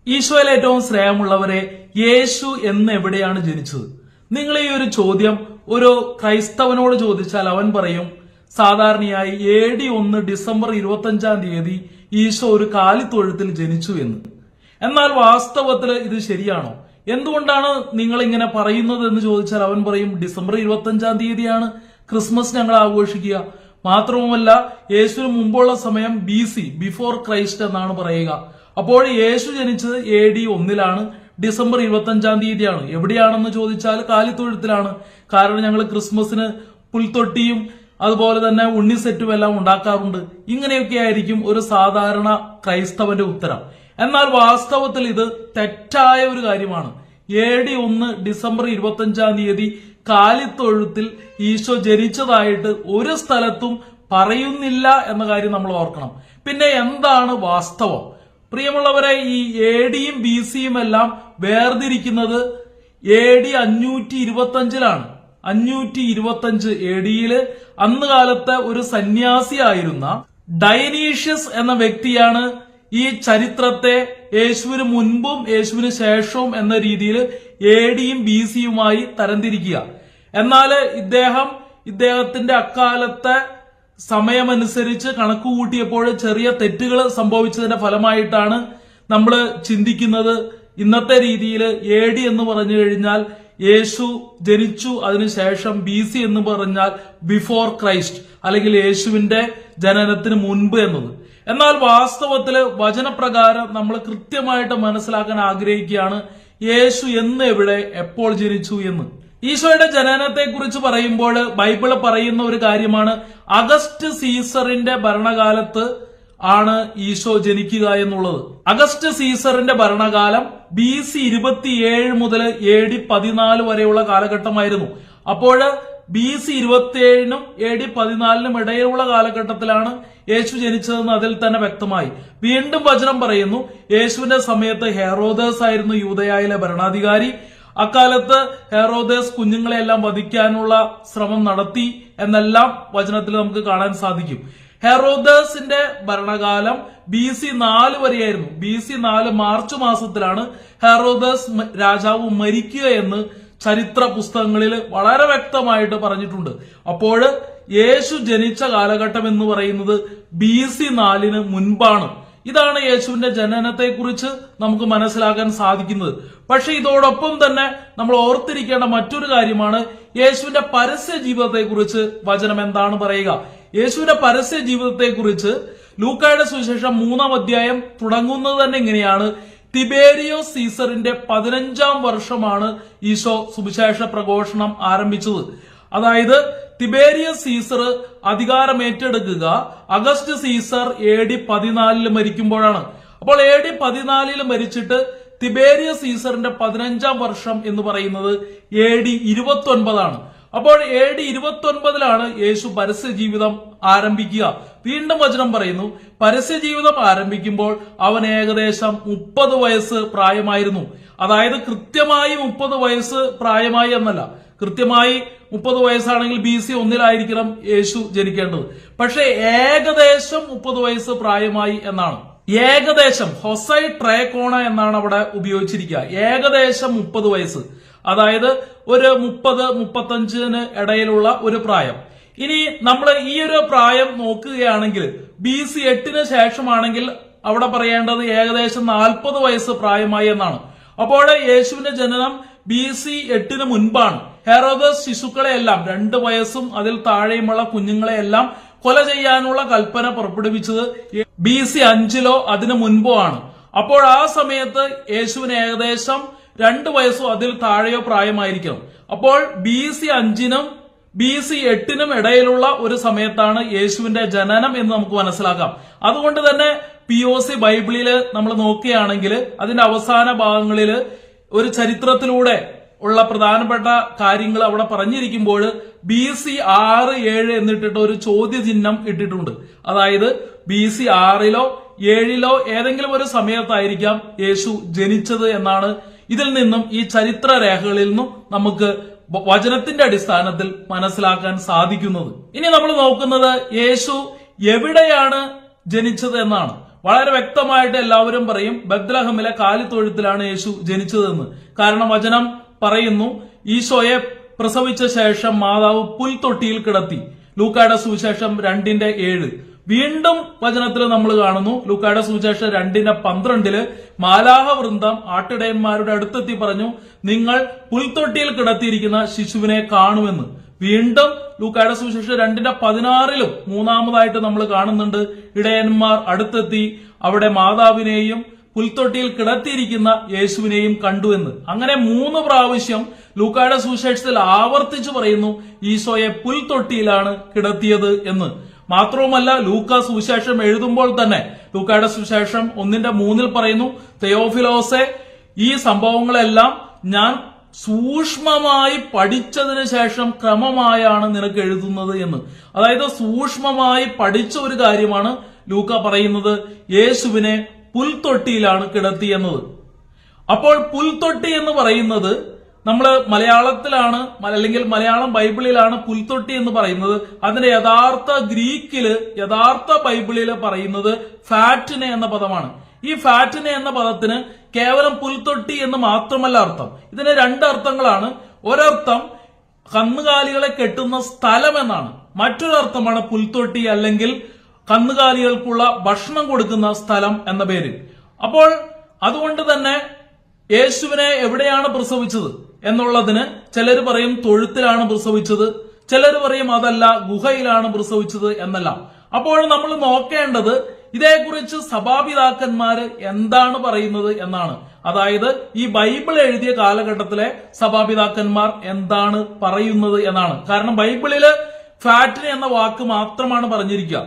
ഈശോയിൽ ഏറ്റവും സ്നേഹമുള്ളവരെ, യേശു എന്ന് എവിടെയാണ് ജനിച്ചത്? നിങ്ങൾ ഈ ഒരു ചോദ്യം ഒരു ക്രൈസ്തവനോട് ചോദിച്ചാൽ അവൻ പറയും സാധാരണയായി AD 1 ഡിസംബർ 25-ാം തീയതി ഈശോ ഒരു കാലിത്തൊഴുത്തിൽ ജനിച്ചു എന്ന്. എന്നാൽ വാസ്തവത്തിൽ ഇത് ശരിയാണോ? എന്തുകൊണ്ടാണ് നിങ്ങൾ ഇങ്ങനെ പറയുന്നത് എന്ന് ചോദിച്ചാൽ അവൻ പറയും ഡിസംബർ 25-ാം തീയതിയാണ് ക്രിസ്മസ് ഞങ്ങൾ ആഘോഷിക്കുക. മാത്രവുമല്ല, യേശുവിന് മുമ്പുള്ള സമയം BC, ബിഫോർ ക്രൈസ്റ്റ് എന്നാണ് പറയുക. അപ്പോൾ യേശു ജനിച്ചത് AD 1-ലാണ്, ഡിസംബർ 25-ാം തീയതിയാണ്. എവിടെയാണെന്ന് ചോദിച്ചാൽ കാലിത്തൊഴുത്തിലാണ്. കാരണം ഞങ്ങൾ ക്രിസ്മസിന് പുൽത്തൊട്ടിയും അതുപോലെ തന്നെ ഉണ്ണിസെറ്റും എല്ലാം ഉണ്ടാക്കാറുണ്ട്. ഇങ്ങനെയൊക്കെ ആയിരിക്കും ഒരു സാധാരണ ക്രൈസ്തവന്റെ ഉത്തരം. എന്നാൽ വാസ്തവത്തിൽ ഇത് തെറ്റായ ഒരു കാര്യമാണ്. AD 1 ഡിസംബർ 25-ാം തീയതി കാലിത്തൊഴുത്തിൽ ഈശോ ജനിച്ചതായിട്ട് ഒരു സ്ഥലത്തും പറയുന്നില്ല എന്ന കാര്യം നമ്മൾ ഓർക്കണം. പിന്നെ എന്താണ് വാസ്തവം? പ്രിയമുള്ളവരെ, ഈ ADയും BCയും എല്ലാം വേർതിരിക്കുന്നത് AD 525-ലാണ്. 525 ADയില് അന്ന് കാലത്തെ ഒരു സന്യാസിയായിരുന്ന ഡയനീഷ്യസ് എന്ന വ്യക്തിയാണ് ഈ ചരിത്രത്തെ യേശുവിന് മുൻപും യേശുവിന് ശേഷവും എന്ന രീതിയിൽ ADയും BCയുമായി തരംതിരിക്കുക. എന്നാൽ ഇദ്ദേഹത്തിന്റെ അക്കാലത്തെ സമയമനുസരിച്ച് കണക്ക് കൂട്ടിയപ്പോൾ ചെറിയ തെറ്റുകൾ സംഭവിച്ചതിന്റെ ഫലമായിട്ടാണ് നമ്മൾ ചിന്തിക്കുന്നത് ഇന്നത്തെ രീതിയിൽ AD എന്ന് പറഞ്ഞു കഴിഞ്ഞാൽ യേശു ജനിച്ചു, അതിനുശേഷം BC എന്ന് പറഞ്ഞാൽ ബിഫോർ ക്രൈസ്റ്റ് അല്ലെങ്കിൽ യേശുവിന്റെ ജനനത്തിന് മുൻപ് എന്നത്. എന്നാൽ വാസ്തവത്തില് വചനപ്രകാരം നമ്മൾ കൃത്യമായിട്ട് മനസ്സിലാക്കാൻ ആഗ്രഹിക്കുകയാണ് യേശു എന്ന്, എവിടെ, എപ്പോൾ ജനിച്ചു എന്ന്. ഈശോയുടെ ജനനത്തെ കുറിച്ച് പറയുമ്പോൾ ബൈബിള് പറയുന്ന ഒരു കാര്യമാണ് അഗസ്റ്റ് സീസറിന്റെ ഭരണകാലത്ത് ആണ് ഈശോ ജനിക്കുക എന്നുള്ളത്. അഗസ്റ്റ് സീസറിന്റെ ഭരണകാലം BC 27 മുതൽ AD 14 വരെയുള്ള കാലഘട്ടമായിരുന്നു. അപ്പോൾ BC 27-നും AD 14-നും ഇടയിലുള്ള കാലഘട്ടത്തിലാണ് യേശു ജനിച്ചതെന്ന് അതിൽ തന്നെ വ്യക്തമായി. വീണ്ടും വചനം പറയുന്നു യേശുവിന്റെ സമയത്ത് ഹെറോദേസ് ആയിരുന്നു യൂദയായിലെ ഭരണാധികാരി. അക്കാലത്ത് ഹെറോദേസ് കുഞ്ഞുങ്ങളെല്ലാം വധിക്കാനുള്ള ശ്രമം നടത്തി എന്നെല്ലാം വചനത്തിൽ നമുക്ക് കാണാൻ സാധിക്കും. ഹെറോദേസിന്റെ ഭരണകാലം BC 4 വരെയായിരുന്നു. BC 4 മാർച്ച് മാസത്തിലാണ് ഹെറോദേസ് രാജാവ് മരിക്കുക എന്ന് ചരിത്ര പുസ്തകങ്ങളിൽ വളരെ വ്യക്തമായിട്ട് പറഞ്ഞിട്ടുണ്ട്. അപ്പോൾ യേശു ജനിച്ച കാലഘട്ടം എന്ന് പറയുന്നത് BC 4-ന് മുൻപാണ്. ഇതാണ് യേശുവിന്റെ ജനനത്തെ കുറിച്ച് നമുക്ക് മനസ്സിലാക്കാൻ സാധിക്കുന്നത്. പക്ഷെ ഇതോടൊപ്പം തന്നെ നമ്മൾ ഓർത്തിരിക്കേണ്ട മറ്റൊരു കാര്യമാണ് യേശുവിന്റെ പരസ്യ ജീവിതത്തെ കുറിച്ച് വചനം എന്താണ് പറയുക. യേശുവിന്റെ പരസ്യ ജീവിതത്തെ കുറിച്ച് ലൂക്കായുടെ സുവിശേഷം 3-ാം അധ്യായം തുടങ്ങുന്നത് തന്നെ ഇങ്ങനെയാണ്. തിബേരിയോസ് സീസറിന്റെ 15-ാം വർഷമാണ് ഈശോ സുവിശേഷ പ്രഘോഷണം ആരംഭിച്ചത്. അതായത് തിബേരിയസ് സീസർ അധികാരം ഏറ്റെടുക്കുക അഗസ്റ്റ് സീസർ AD 14 മരിക്കുമ്പോഴാണ്. അപ്പോൾ AD 14 മരിച്ചിട്ട് തിബേരിയസ് സീസറിന്റെ 15-ാം വർഷം എന്ന് പറയുന്നത് AD 29 അപ്പോൾ AD 29 യേശു പരസ്യ ജീവിതം ആരംഭിക്കുക. വീണ്ടും വചനം പറയുന്നു പരസ്യ ജീവിതം ആരംഭിക്കുമ്പോൾ അവൻ ഏകദേശം 30 വയസ്സ് പ്രായമായിരുന്നു. അതായത് കൃത്യമായി 30 വയസ്സ് പ്രായമായി എന്നല്ല, കൃത്യമായി 30 വയസ്സാണെങ്കിൽ BC 1-ലായിരിക്കണം യേശു ജനിക്കേണ്ടത്. പക്ഷെ ഏകദേശം 30 വയസ്സ് പ്രായമായി എന്നാണ്. ഏകദേശം ഹൊസൈ ട്രേക്കോണ എന്നാണ് അവിടെ ഉപയോഗിച്ചിരിക്കുക. ഏകദേശം 30 വയസ്സ്, അതായത് ഒരു 30-35 ഇടയിലുള്ള ഒരു പ്രായം. ഇനി നമ്മൾ ഈ ഒരു പ്രായം നോക്കുകയാണെങ്കിൽ BC 8-ന് ശേഷമാണെങ്കിൽ അവിടെ പറയേണ്ടത് ഏകദേശം 40 വയസ്സ് പ്രായമായി എന്നാണ്. അപ്പോൾ യേശുവിന്റെ ജനനം BC 8-ന് മുൻപാണ്. ഹെറോദസ് ശിശുക്കളെയെല്ലാം 2 വയസ്സും അതിൽ താഴെയുമുള്ള കുഞ്ഞുങ്ങളെയെല്ലാം കൊല ചെയ്യാനുള്ള കൽപ്പന പുറപ്പെടുവിച്ചത് BC 5-ലോ അതിനു മുൻപോ ആണ്. അപ്പോൾ ആ സമയത്ത് യേശുവിന് ഏകദേശം 2 വയസ്സോ അതിൽ താഴെയോ പ്രായമായിരിക്കണം. അപ്പോൾ BC 5-നും BC 8-നും ഇടയിലുള്ള ഒരു സമയത്താണ് യേശുവിന്റെ ജനനം എന്ന് നമുക്ക് മനസ്സിലാക്കാം. അതുകൊണ്ട് തന്നെ POC ബൈബിളില് നമ്മൾ നോക്കുകയാണെങ്കിൽ അതിന്റെ അവസാന ഭാഗങ്ങളിൽ ഒരു ചരിത്രത്തിലൂടെ ഉള്ള പ്രധാനപ്പെട്ട കാര്യങ്ങൾ അവിടെ പറഞ്ഞിരിക്കുമ്പോൾ BC 6, 7 എന്നിട്ടിട്ട് ഒരു ചോദ്യചിഹ്നം ഇട്ടിട്ടുണ്ട്. അതായത് BC 6-ലോ 7-ലോ ഏതെങ്കിലും ഒരു സമയത്തായിരിക്കാം യേശു ജനിച്ചത് എന്നാണ് ഇതിൽ നിന്നും ഈ ചരിത്ര രേഖകളിൽ നിന്നും നമുക്ക് വചനത്തിന്റെ അടിസ്ഥാനത്തിൽ മനസ്സിലാക്കാൻ സാധിക്കുന്നത്. ഇനി നമ്മൾ നോക്കുന്നത് യേശു എവിടെയാണ് ജനിച്ചത് എന്നാണ്. വളരെ വ്യക്തമായിട്ട് എല്ലാവരും പറയും ബത്ലഹമിലെ കാലിത്തൊഴുത്തിലാണ് യേശു ജനിച്ചതെന്ന്. കാരണം വചനം പറയുന്നു, ഈശോയെ പ്രസവിച്ച ശേഷം മാതാവ് പുൽത്തൊട്ടിയിൽ കിടത്തി. ലൂക്കായുടെ സുവിശേഷം 2:7. വീണ്ടും വചനത്തിൽ നമ്മൾ കാണുന്നു, ലൂക്കായുടെ സുവിശേഷം 2:12 മാലാഹ വൃന്ദം ആട്ടിടയന്മാരുടെ അടുത്തെത്തി പറഞ്ഞു, നിങ്ങൾ പുൽത്തൊട്ടിയിൽ കിടത്തിയിരിക്കുന്ന ശിശുവിനെ കാണുമെന്ന്. വീണ്ടും ലൂക്കായുടെ സുവിശേഷം 2:16 മൂന്നാമതായിട്ട് നമ്മൾ കാണുന്നുണ്ട്, ഇടയന്മാർ അടുത്തെത്തി അവിടെ മാതാവിനെയും പുൽത്തൊട്ടിയിൽ കിടത്തിയിരിക്കുന്ന യേശുവിനെയും കണ്ടുവെന്ന്. അങ്ങനെ 3 പ്രാവശ്യം ലൂക്കായുടെ സുവിശേഷത്തിൽ ആവർത്തിച്ചു പറയുന്നു ഈശോയെ പുൽത്തൊട്ടിയിലാണ് കിടത്തിയത് എന്ന്. മാത്രവുമല്ല, ലൂക്ക സുവിശേഷം എഴുതുമ്പോൾ തന്നെ ലൂക്കായുടെ സുവിശേഷം 1:3 പറയുന്നു, തെയോഫിലോസെ, ഈ സംഭവങ്ങളെല്ലാം ഞാൻ സൂക്ഷ്മമായി പഠിച്ചതിന് ശേഷം ക്രമമായാണ് നിനക്ക് എഴുതുന്നത് എന്ന്. അതായത് സൂക്ഷ്മമായി പഠിച്ച ഒരു കാര്യമാണ് ലൂക്ക പറയുന്നത്, യേശുവിനെ പുൽത്തൊട്ടിയിലാണ് കിടത്തി എന്നത്. അപ്പോൾ പുൽത്തൊട്ടി എന്ന് പറയുന്നത് നമ്മൾ മലയാളത്തിലാണ്, അല്ലെങ്കിൽ മലയാളം ബൈബിളിലാണ് പുൽത്തൊട്ടി എന്ന് പറയുന്നത്. അതിന്റെ യഥാർത്ഥ ഗ്രീക്കില്, യഥാർത്ഥ ബൈബിളില് പറയുന്നത് ഫാറ്റിനെ എന്ന പദമാണ്. ഈ ഫാറ്റിനെ എന്ന പദത്തിന് കേവലം പുൽത്തൊട്ടി എന്ന് മാത്രമല്ല അർത്ഥം. ഇതിന് 2 അർത്ഥങ്ങളാണ്. ഒരർത്ഥം കന്നുകാലികളെ കെട്ടുന്ന സ്ഥലം എന്നാണ്. മറ്റൊരർത്ഥമാണ് പുൽത്തൊട്ടി അല്ലെങ്കിൽ കന്നുകാലികൾക്കുള്ള ഭക്ഷണം കൊടുക്കുന്ന സ്ഥലം എന്ന പേരിൽ. അപ്പോൾ അതുകൊണ്ട് തന്നെ യേശുവിനെ എവിടെയാണ് പ്രസവിച്ചത് എന്നുള്ളതിന് ചിലർ പറയും തൊഴുത്തിലാണ് പ്രസവിച്ചത്, ചിലർ പറയും അതല്ല ഗുഹയിലാണ് പ്രസവിച്ചത് എന്നെല്ലാം. അപ്പോൾ നമ്മൾ നോക്കേണ്ടത് ഇതേക്കുറിച്ച് സഭാപിതാക്കന്മാര് എന്താണ് പറയുന്നത് എന്നാണ്. അതായത് ഈ ബൈബിൾ എഴുതിയ കാലഘട്ടത്തിലെ സഭാപിതാക്കന്മാർ എന്താണ് പറയുന്നത് എന്നാണ്. കാരണം ബൈബിളില് ഫാറ്റിന് എന്ന വാക്ക് മാത്രമാണ് പറഞ്ഞിരിക്കുക.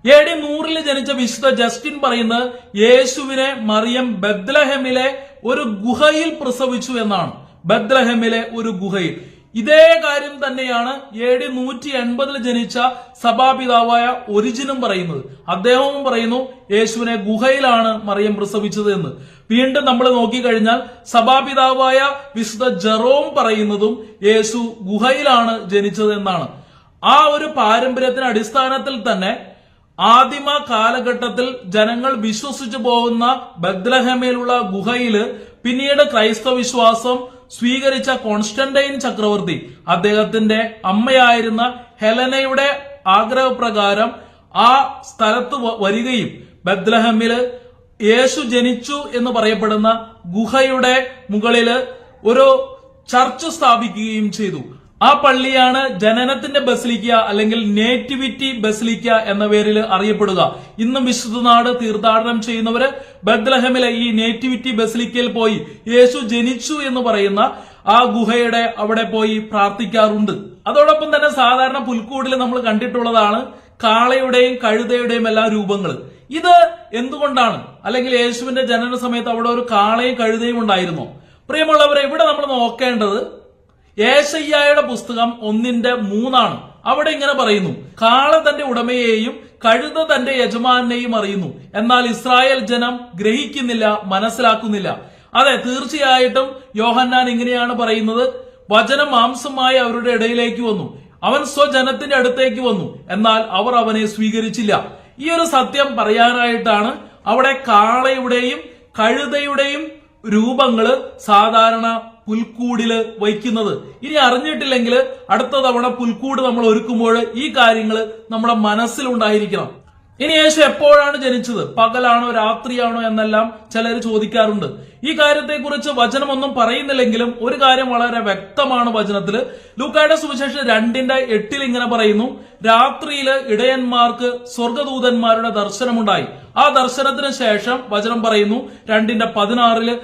AD 100 ജനിച്ച വിശുദ്ധ ജസ്റ്റിൻ പറയുന്നത് യേശുവിനെ മറിയം ബത്ലഹേമിലെ ഒരു ഗുഹയിൽ പ്രസവിച്ചു എന്നാണ്. ബത്ലഹേമിലെ ഒരു ഗുഹയിൽ. ഇതേ കാര്യം തന്നെയാണ് AD 180 ജനിച്ച സഭാപിതാവായ ഒരിജിനും പറയുന്നത്. അദ്ദേഹവും പറയുന്നു യേശുവിനെ ഗുഹയിലാണ് മറിയം പ്രസവിച്ചത് എന്ന്. വീണ്ടും നമ്മൾ നോക്കിക്കഴിഞ്ഞാൽ സഭാപിതാവായ വിശുദ്ധ ജെറോം പറയുന്നതും യേശു ഗുഹയിലാണ് ജനിച്ചത് എന്നാണ്. ആ ഒരു പാരമ്പര്യത്തിന്റെ അടിസ്ഥാനത്തിൽ തന്നെ ആദിമ കാലഘട്ടത്തിൽ ജനങ്ങൾ വിശ്വസിച്ചു പോകുന്ന ബത്ലഹേമിലുള്ള ഗുഹയില് പിന്നീട് ക്രൈസ്തവ വിശ്വാസം സ്വീകരിച്ച കോൺസ്റ്റന്റൈൻ ചക്രവർത്തി അദ്ദേഹത്തിന്റെ അമ്മയായിരുന്ന ഹെലനയുടെ ആഗ്രഹപ്രകാരം ആ സ്ഥലത്ത് വരികയും ബത്ലഹേമില് യേശു ജനിച്ചു എന്ന് പറയപ്പെടുന്ന ഗുഹയുടെ മുകളില് ഒരു ചർച്ച് സ്ഥാപിക്കുകയും ചെയ്തു. ആ പള്ളിയാണ് ജനനത്തിന്റെ ബസിലിക്ക അല്ലെങ്കിൽ നേറ്റിവിറ്റി ബസിലിക്ക എന്ന പേരിൽ അറിയപ്പെടുക. ഇന്നും വിശുദ്ധനാട് തീർത്ഥാടനം ചെയ്യുന്നവര് ബത്ലഹേമിലെ ഈ നേറ്റിവിറ്റി ബസിലിക്കയിൽ പോയി യേശു ജനിച്ചു എന്ന് പറയുന്ന ആ ഗുഹയുടെ അവിടെ പോയി പ്രാർത്ഥിക്കാറുണ്ട്. അതോടൊപ്പം തന്നെ സാധാരണ പുൽക്കൂടിൽ നമ്മൾ കണ്ടിട്ടുള്ളതാണ് കാളയുടെയും കഴുതയുടെയും എല്ലാ രൂപങ്ങൾ. ഇത് എന്തുകൊണ്ടാണ്? അല്ലെങ്കിൽ യേശുവിന്റെ ജനന സമയത്ത് അവിടെ ഒരു കാളയും കഴുതയും ഉണ്ടായിരുന്നോ? പ്രിയമുള്ളവരെ, ഇവിടെ നമ്മൾ നോക്കേണ്ടത് യേശയ്യായുടെ പുസ്തകം 1:3 അവിടെ ഇങ്ങനെ പറയുന്നു, കാള തന്റെ ഉടമയെയും കഴുത തന്റെ യജമാനെയും അറിയുന്നു, എന്നാൽ ഇസ്രായേൽ ജനം ഗ്രഹിക്കുന്നില്ല, മനസ്സിലാക്കുന്നില്ല. അതെ, തീർച്ചയായിട്ടും യോഹന്നാൻ ഇങ്ങനെയാണ് പറയുന്നത്, വചനം മാംസമായി അവരുടെ ഇടയിലേക്ക് വന്നു, അവൻ സ്വജനത്തിന്റെ അടുത്തേക്ക് വന്നു, എന്നാൽ അവർ അവനെ സ്വീകരിച്ചില്ല. ഈ ഒരു സത്യം പറയാനായിട്ടാണ് അവിടെ കാളയുടെയും കഴുതയുടെയും രൂപങ്ങള് സാധാരണ പുൽക്കൂടില് വയ്ക്കുന്നത്. ഇനി അറിഞ്ഞിട്ടില്ലെങ്കിൽ അടുത്ത തവണ പുൽക്കൂട് നമ്മൾ ഒരുക്കുമ്പോൾ ഈ കാര്യങ്ങൾ നമ്മുടെ മനസ്സിലുണ്ടായിരിക്കണം. ഇനി യേശു എപ്പോഴാണ് ജനിച്ചത്? പകലാണോ രാത്രിയാണോ എന്നെല്ലാം ചിലർ ചോദിക്കാറുണ്ട്. ഈ കാര്യത്തെക്കുറിച്ച് വചനമൊന്നും പറയുന്നില്ലെങ്കിലും ഒരു കാര്യം വളരെ വ്യക്തമാണ് വചനത്തില്. ലൂക്കായുടെ സുവിശേഷം 2:8 ഇങ്ങനെ പറയുന്നു, രാത്രിയില് ഇടയന്മാർക്ക് സ്വർഗദൂതന്മാരുടെ ദർശനമുണ്ടായി. ആ ദർശനത്തിന് ശേഷം വചനം പറയുന്നു 2:16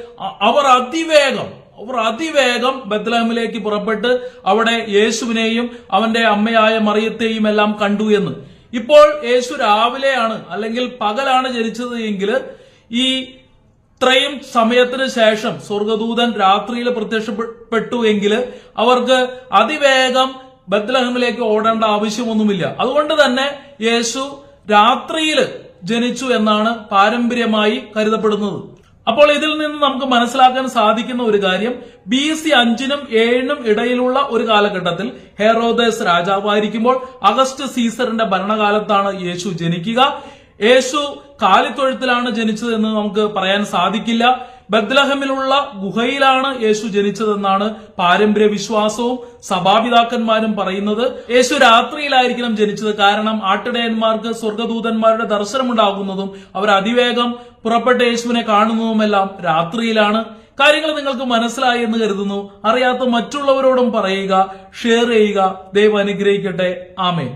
അവർ അതിവേഗം ബത്ലഹേമിലേക്ക് പുറപ്പെട്ട് അവിടെ യേശുവിനെയും അവന്റെ അമ്മയായ മറിയത്തെയും എല്ലാം കണ്ടു എന്ന്. ഇപ്പോൾ യേശു രാവിലെയാണ് അല്ലെങ്കിൽ പകലാണ് ജനിച്ചത് എങ്കിൽ ഈ ഇത്രയും സമയത്തിന് ശേഷം സ്വർഗദൂതൻ രാത്രിയിൽ പ്രത്യക്ഷപ്പെട്ടു എങ്കിൽ അവർക്ക് അതിവേഗം ബത്ലഹേമിലേക്ക് ഓടേണ്ട ആവശ്യമൊന്നുമില്ല. അതുകൊണ്ട് തന്നെ യേശു രാത്രിയിൽ ജനിച്ചു എന്നാണ് പാരമ്പര്യമായി കരുതപ്പെടുന്നത്. അപ്പോൾ ഇതിൽ നിന്ന് നമുക്ക് മനസ്സിലാക്കാൻ സാധിക്കുന്ന ഒരു കാര്യം, BC 5-നും 7-നും ഇടയിലുള്ള ഒരു കാലഘട്ടത്തിൽ ഹെറോദേസ് രാജാവായിരിക്കുമ്പോൾ അഗസ്റ്റ് സീസറിന്റെ ഭരണകാലത്താണ് യേശു ജനിക്കുക. യേശു കാലിത്തൊഴുത്തിലാണ് ജനിച്ചത് എന്ന് നമുക്ക് പറയാൻ സാധിക്കില്ല. ബത്ലഹമിലുള്ള ഗുഹയിലാണ് യേശു ജനിച്ചതെന്നാണ് പാരമ്പര്യ വിശ്വാസവും സഭാപിതാക്കന്മാരും പറയുന്നത്. യേശു രാത്രിയിലായിരിക്കണം ജനിച്ചത്. കാരണം ആട്ടിടയന്മാർക്ക് സ്വർഗദൂതന്മാരുടെ ദർശനമുണ്ടാകുന്നതും അവർ അതിവേഗം പുറപ്പെട്ട യേശുവിനെ കാണുന്നതുമെല്ലാം രാത്രിയിലാണ്. കാര്യങ്ങൾ നിങ്ങൾക്ക് മനസ്സിലായി എന്ന് കരുതുന്നു. അറിയാത്ത മറ്റുള്ളവരോടും പറയുക, ഷെയർ ചെയ്യുക. ദൈവം അനുഗ്രഹിക്കട്ടെ. ആമേൻ.